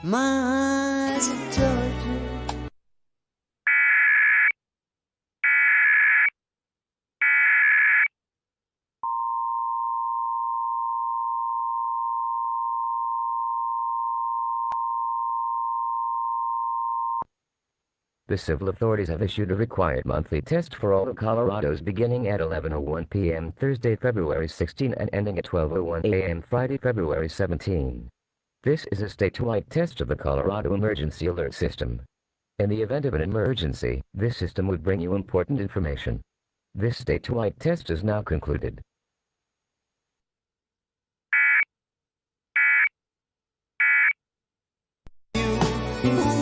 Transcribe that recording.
Miles of Georgia. The civil authorities have issued a required monthly test for all of Colorado's beginning at 11:01 p.m. Thursday, February 16 and ending at 12:01 a.m. Friday, February 17. This is a statewide test of the Colorado Emergency Alert System. In the event of an emergency, this system would bring you important information. This statewide test is now concluded. You